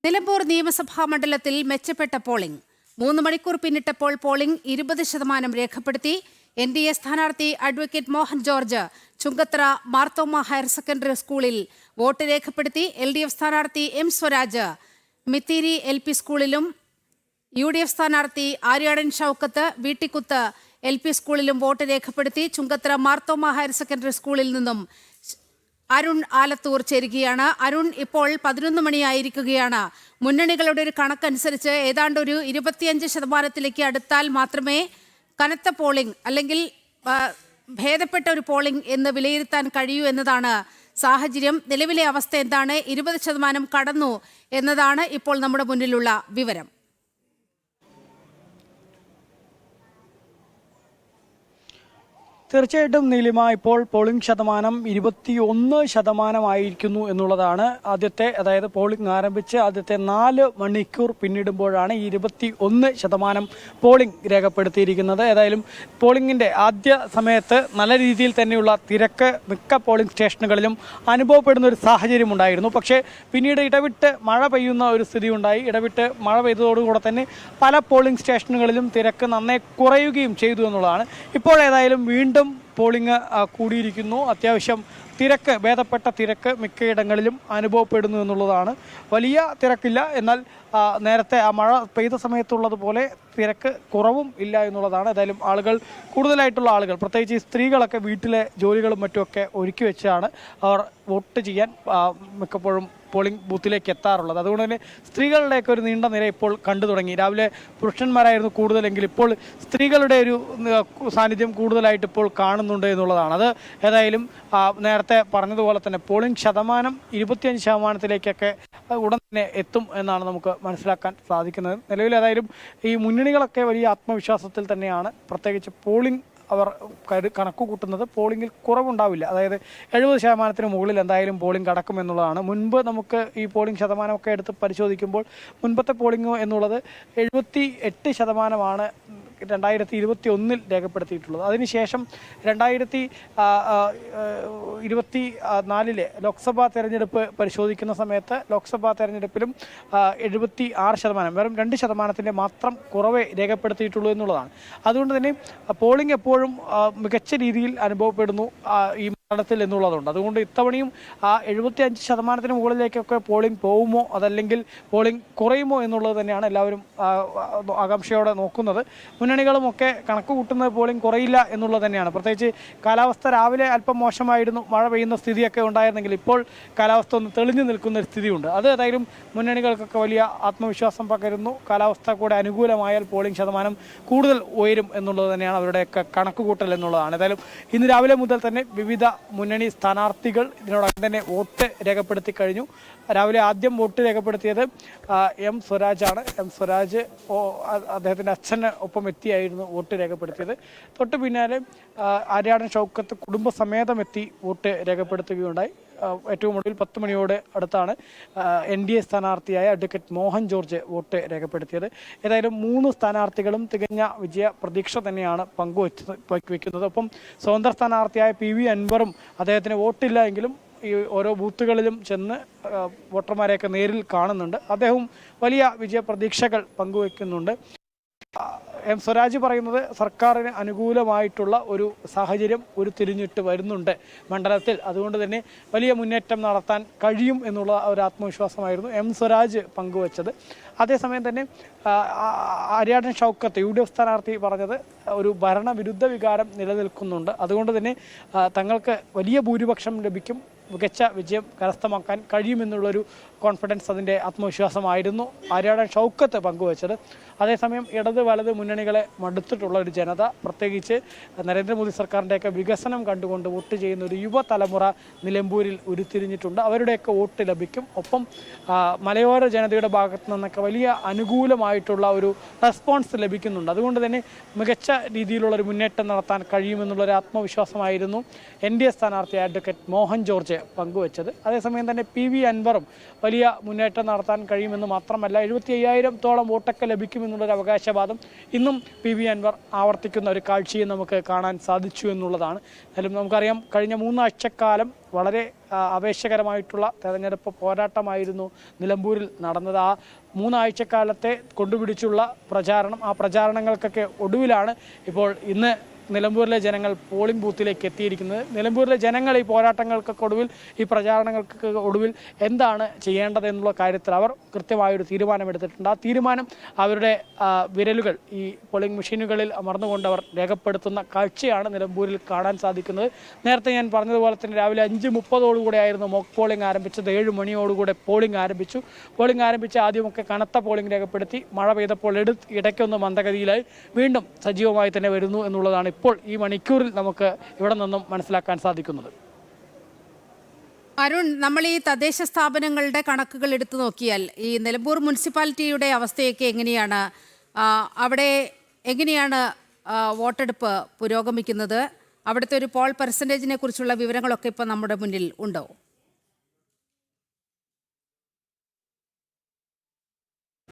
നിലമ്പൂർ നിയമസഭാ മണ്ഡലത്തിൽ മെച്ചപ്പെട്ട പോളിംഗ് 3 മണിക്കൂർ പിന്നിട്ടപ്പോൾ പോളിംഗ് 20% രേഖപ്പെടുത്തി. NDA സ്ഥാനാർത്ഥി advocate Mohan George Chungathara Marthoma higher secondary സ്കൂളിൽ വോട്ട് രേഖപ്പെടുത്തി. LDF സ്ഥാനാർത്ഥി M സ്വരാജ് മിത്തിരി LP സ്കൂളിലും UDF സ്ഥാനാർത്ഥി ആര്യാടൻ ഷൗക്കത്ത് വീട്ടിക്കുത്ത് LP സ്കൂളിലും വോട്ട് രേഖപ്പെടുത്തി. ചുങ്കത്തറ മാർത്തോമ ഹയർ സെക്കൻഡറി സ്കൂളിൽ നിന്നും അരുൺ ആലത്തൂർ ചേരുകയാണ്. അരുൺ, ഇപ്പോൾ 11 മണിയായിരിക്കുകയാണ്. മുന്നണികളുടെ ഒരു കണക്കനുസരിച്ച് ഏതാണ്ട് ഒരു 25% അടുത്താൽ മാത്രമേ കനത്ത പോളിംഗ് അല്ലെങ്കിൽ ഭേദപ്പെട്ട ഒരു പോളിംഗ് എന്ന് വിലയിരുത്താൻ കഴിയൂ എന്നതാണ് സാഹചര്യം. നിലവിലെ അവസ്ഥ എന്താണ്? 20% കടന്നു എന്നതാണ് ഇപ്പോൾ നമ്മുടെ മുന്നിലുള്ള വിവരം. തീർച്ചയായിട്ടും നീലിമ, ഇപ്പോൾ പോളിംഗ് ശതമാനം 21% എന്നുള്ളതാണ്. അതായത് പോളിംഗ് ആരംഭിച്ച് ആദ്യത്തെ 4 മണിക്കൂർ പിന്നിടുമ്പോഴാണ് 21% പോളിംഗ് രേഖപ്പെടുത്തിയിരിക്കുന്നത്. ഏതായാലും പോളിംഗിന്റെ ആദ്യ സമയത്ത് നല്ല രീതിയിൽ തന്നെയുള്ള തിരക്ക് മിക്ക പോളിംഗ് സ്റ്റേഷനുകളിലും അനുഭവപ്പെടുന്ന ഒരു സാഹചര്യം ഉണ്ടായിരുന്നു. പക്ഷേ പിന്നീട് ഇടവിട്ട് മഴ പെയ്യുന്ന ഒരു സ്ഥിതി ഉണ്ടായി. ഇടവിട്ട് മഴ പെയ്തതോടുകൂടെ തന്നെ പല പോളിംഗ് സ്റ്റേഷനുകളിലും തിരക്ക് നന്നേ കുറയുകയും ചെയ്തു എന്നുള്ളതാണ്. ഇപ്പോൾ ഏതായാലും വീണ്ടും പോളിംഗ് കൂടിയിരിക്കുന്നു. അത്യാവശ്യം തിരക്ക്, ഭേദപ്പെട്ട തിരക്ക് മിക്കയിടങ്ങളിലും അനുഭവപ്പെടുന്നു എന്നുള്ളതാണ്. വലിയ തിരക്കില്ല, എന്നാൽ നേരത്തെ ആ മഴ പെയ്ത സമയത്തുള്ളതുപോലെ തിരക്ക് കുറവും ഇല്ല എന്നുള്ളതാണ്. ഏതായാലും കൂടുതലായിട്ടുള്ള ആളുകൾ, പ്രത്യേകിച്ച് ഈ സ്ത്രീകളൊക്കെ വീട്ടിലെ ജോലികളും മറ്റുമൊക്കെ ഒരുക്കി വെച്ചാണ് അവർ വോട്ട് ചെയ്യാൻ മിക്കപ്പോഴും പോളിംഗ് ബൂത്തിലേക്ക് എത്താറുള്ളത്. അതുകൊണ്ട് തന്നെ സ്ത്രീകളുടെയൊക്കെ ഒരു നീണ്ട നിര ഇപ്പോൾ കണ്ടു തുടങ്ങി. രാവിലെ പുരുഷന്മാരായിരുന്നു കൂടുതലെങ്കിൽ ഇപ്പോൾ സ്ത്രീകളുടെ ഒരു സാന്നിധ്യം കൂടുതലായിട്ട് ഇപ്പോൾ കാണുന്നുണ്ട് എന്നുള്ളതാണ്. അത് ഏതായാലും നേരത്തെ പറഞ്ഞതുപോലെ തന്നെ പോളിംഗ് ശതമാനം 25%-ലേക്കൊക്കെ ഉടൻ തന്നെ എത്തും എന്നാണ് നമുക്ക് മനസ്സിലാക്കാൻ സാധിക്കുന്നത്. നിലവിൽ ഏതായാലും ഈ മുന്നണികളൊക്കെ വലിയ ആത്മവിശ്വാസത്തിൽ തന്നെയാണ്. പ്രത്യേകിച്ച് പോളിംഗ് അവർ കണക്ക് കൂട്ടുന്നത് പോളിംഗിൽ കുറവുണ്ടാവില്ല. അതായത് 70% മുകളിൽ എന്തായാലും പോളിംഗ് കടക്കുമെന്നുള്ളതാണ്. മുൻപ് നമുക്ക് ഈ പോളിംഗ് ശതമാനമൊക്കെ എടുത്ത് പരിശോധിക്കുമ്പോൾ മുൻപത്തെ പോളിംഗ് എന്നുള്ളത് 78% 2021 രേഖപ്പെടുത്തിയിട്ടുള്ളത്. അതിനുശേഷം 2024 ലോക്സഭാ തെരഞ്ഞെടുപ്പ് പരിശോധിക്കുന്ന സമയത്ത് ലോക്സഭാ തെരഞ്ഞെടുപ്പിലും 76%, വെറും 2% മാത്രം കുറവേ രേഖപ്പെടുത്തിയിട്ടുള്ളൂ എന്നുള്ളതാണ്. അതുകൊണ്ട് തന്നെ പോളിംഗ് എപ്പോഴും മികച്ച രീതിയിൽ അനുഭവപ്പെടുന്നു ഈ മണ്ഡലത്തിൽ എന്നുള്ളതുണ്ട്. അതുകൊണ്ട് ഇത്തവണയും 75% മുകളിലേക്കൊക്കെ പോളിംഗ് പോകുമോ അതല്ലെങ്കിൽ പോളിംഗ് കുറയുമോ എന്നുള്ളത് തന്നെയാണ് എല്ലാവരും ആകാംക്ഷയോടെ നോക്കുന്നത്. മുന്നണികളുമൊക്കെ കണക്ക് കൂട്ടുന്നത് പോളിംഗ് കുറയില്ല എന്നുള്ളത് തന്നെയാണ്. പ്രത്യേകിച്ച് കാലാവസ്ഥ രാവിലെ അല്പം മോശമായിരുന്നു, മഴ പെയ്യുന്ന സ്ഥിതിയൊക്കെ ഉണ്ടായിരുന്നെങ്കിൽ ഇപ്പോൾ കാലാവസ്ഥ ഒന്ന് തെളിഞ്ഞു നിൽക്കുന്ന ഒരു സ്ഥിതിയുണ്ട്. അത് ഏതായാലും മുന്നണികൾക്കൊക്കെ വലിയ ആത്മവിശ്വാസം പകരുന്നു. കാലാവസ്ഥ കൂടെ അനുകൂലമായാൽ പോളിംഗ് ശതമാനം കൂടുതൽ ഉയരും എന്നുള്ളത് തന്നെയാണ് അവരുടെയൊക്കെ കണക്കുകൂട്ടൽ എന്നുള്ളതാണ്. ഏതായാലും ഇന്ന് രാവിലെ മുതൽ തന്നെ വിവിധ മുന്നണി സ്ഥാനാർത്ഥികൾ ഇതിനോടകം തന്നെ വോട്ട് രേഖപ്പെടുത്തി കഴിഞ്ഞു. രാവിലെ ആദ്യം വോട്ട് രേഖപ്പെടുത്തിയത് M സ്വരാജാണ്. M സ്വരാജ് അദ്ദേഹത്തിൻ്റെ അച്ഛന് ഒപ്പം എത്തിയായിരുന്നു വോട്ട് രേഖപ്പെടുത്തിയത്. തൊട്ട് പിന്നാലെ ആര്യാടൻ ഷൗക്കത്ത് കുടുംബസമേതം എത്തി വോട്ട് രേഖപ്പെടുത്തുകയുണ്ടായി. ഏറ്റവും ഒടുവിൽ 10 മണിയോട് അടുത്താണ് NDA സ്ഥാനാർത്ഥിയായ അഡ്വക്കേറ്റ് മോഹൻ ജോർജ് വോട്ട് രേഖപ്പെടുത്തിയത്. ഏതായാലും 3 സ്ഥാനാർത്ഥികളും തികഞ്ഞ വിജയ പ്രതീക്ഷ തന്നെയാണ് പങ്കുവയ്ക്കുന്നത്. ഒപ്പം സ്വതന്ത്ര സ്ഥാനാർത്ഥിയായ PV അൻവറും അദ്ദേഹത്തിന് വോട്ടില്ല എങ്കിലും ഈ ഓരോ ബൂത്തുകളിലും ചെന്ന് വോട്ടർമാരെയൊക്കെ നേരിൽ കാണുന്നുണ്ട്. അദ്ദേഹവും വലിയ വിജയ പ്രതീക്ഷകൾ പങ്കുവയ്ക്കുന്നുണ്ട്. M സ്വരാജ് പറയുന്നത് സർക്കാരിന് അനുകൂലമായിട്ടുള്ള ഒരു സാഹചര്യം ഉരുത്തിരിഞ്ഞിട്ട് വരുന്നുണ്ട് മണ്ഡലത്തിൽ. അതുകൊണ്ട് തന്നെ വലിയ മുന്നേറ്റം നടത്താൻ കഴിയും എന്നുള്ള ഒരു ആത്മവിശ്വാസമായിരുന്നു M സ്വരാജ് പങ്കുവച്ചത്. അതേസമയം തന്നെ ആര്യാടൻ ഷൗക്കത്ത് UDF സ്ഥാനാർത്ഥി പറഞ്ഞത് ഒരു ഭരണവിരുദ്ധ വികാരം നിലനിൽക്കുന്നുണ്ട്. അതുകൊണ്ട് തന്നെ തങ്ങൾക്ക് വലിയ ഭൂരിപക്ഷം ലഭിക്കും, മികച്ച വിജയം കരസ്ഥമാക്കാൻ കഴിയുമെന്നുള്ളൊരു കോൺഫിഡൻസ്, അതിൻ്റെ ആത്മവിശ്വാസമായിരുന്നു ആര്യാടൻ ഷൗക്കത്ത് പങ്കുവച്ചത്. അതേസമയം ഇടത് വലത് മുന്നണികളെ മടുത്തിട്ടുള്ള ഒരു ജനത, പ്രത്യേകിച്ച് നരേന്ദ്രമോദി സർക്കാരിൻ്റെയൊക്കെ വികസനം കണ്ടുകൊണ്ട് വോട്ട് ചെയ്യുന്ന ഒരു യുവതലമുറ നിലമ്പൂരിൽ ഉരുത്തിരിഞ്ഞിട്ടുണ്ട്. അവരുടെയൊക്കെ വോട്ട് ലഭിക്കും. ഒപ്പം മലയോര ജനതയുടെ ഭാഗത്തു നിന്നൊക്കെ വലിയ അനുകൂലമായിട്ടുള്ള ഒരു റെസ്പോൺസ് ലഭിക്കുന്നുണ്ട്. അതുകൊണ്ട് തന്നെ മികച്ച രീതിയിലുള്ളൊരു മുന്നേറ്റം നടത്താൻ കഴിയുമെന്നുള്ളൊരു ആത്മവിശ്വാസമായിരുന്നു NDA സ്ഥാനാർത്ഥി അഡ്വക്കേറ്റ് മോഹൻ ജോർജ് പങ്കുവച്ചത്. അതേസമയം തന്നെ PV അൻവറും വലിയ മുന്നേറ്റം നടത്താൻ കഴിയുമെന്ന് മാത്രമല്ല 75,000-ഓളം വോട്ടൊക്കെ ലഭിക്കുമെന്നുള്ളൊരു അവകാശവാദം ഇന്നും PV അൻവർ ആവർത്തിക്കുന്ന ഒരു കാഴ്ചയും നമുക്ക് കാണാൻ സാധിച്ചു എന്നുള്ളതാണ്. എന്നാലും നമുക്കറിയാം, കഴിഞ്ഞ 3 ആഴ്ചക്കാലം വളരെ ആവേശകരമായിട്ടുള്ള തെരഞ്ഞെടുപ്പ് പോരാട്ടമായിരുന്നു നിലമ്പൂരിൽ നടന്നത്. ആ 3 ആഴ്ചക്കാലത്തെ കൊണ്ടുപിടിച്ചുള്ള പ്രചാരണം, ആ പ്രചാരണങ്ങൾക്കൊക്കെ ഒടുവിലാണ് ഇപ്പോൾ ഇന്ന് നിലമ്പൂരിലെ ജനങ്ങൾ പോളിംഗ് ബൂത്തിലേക്ക് എത്തിയിരിക്കുന്നത്. നിലമ്പൂരിലെ ജനങ്ങൾ ഈ പോരാട്ടങ്ങൾക്കൊക്കെ ഒടുവിൽ, ഈ പ്രചാരണങ്ങൾക്കൊക്കെ ഒടുവിൽ എന്താണ് ചെയ്യേണ്ടത് എന്നുള്ള കാര്യത്തിൽ അവർ കൃത്യമായൊരു തീരുമാനമെടുത്തിട്ടുണ്ട്. ആ തീരുമാനം അവരുടെ വിരലുകൾ ഈ പോളിംഗ് മെഷീനുകളിൽ അമർന്നുകൊണ്ട് അവർ രേഖപ്പെടുത്തുന്ന കാഴ്ചയാണ് നിലമ്പൂരിൽ കാണാൻ സാധിക്കുന്നത്. നേരത്തെ ഞാൻ പറഞ്ഞതുപോലെ തന്നെ രാവിലെ 5:30 ആയിരുന്നു മോക്ക് പോളിംഗ് ആരംഭിച്ചത്. 7 മണിയോടുകൂടെ പോളിംഗ് ആരംഭിച്ചു. പോളിംഗ് ആരംഭിച്ച് ആദ്യമൊക്കെ കനത്ത പോളിംഗ് രേഖപ്പെടുത്തി. മഴ പെയ്തപ്പോൾ ഇടയ്ക്കൊന്ന് മന്ദഗതിയിലായി വീണ്ടും സജീവമായി തന്നെ വരുന്നു എന്നുള്ളതാണ് ഇപ്പോൾ ഈ മണിക്കൂറിൽ നമുക്ക് ഇവിടെ നിന്നും മനസ്സിലാക്കാൻ സാധിക്കുന്നത്. അരുൺ, നമ്മൾ ഈ തദ്ദേശ സ്ഥാപനങ്ങളുടെ കണക്കുകൾ എടുത്തു നോക്കിയാൽ ഈ നിലമ്പൂർ മുനിസിപ്പാലിറ്റിയുടെ അവസ്ഥയൊക്കെ എങ്ങനെയാണ്? അവിടെ എങ്ങനെയാണ് വോട്ടെടുപ്പ് പുരോഗമിക്കുന്നത്? അവിടുത്തെ ഒരു പോൾ പെർസെൻറ്റേജിനെ കുറിച്ചുള്ള വിവരങ്ങളൊക്കെ ഇപ്പോൾ നമ്മുടെ മുന്നിൽ ഉണ്ടോ?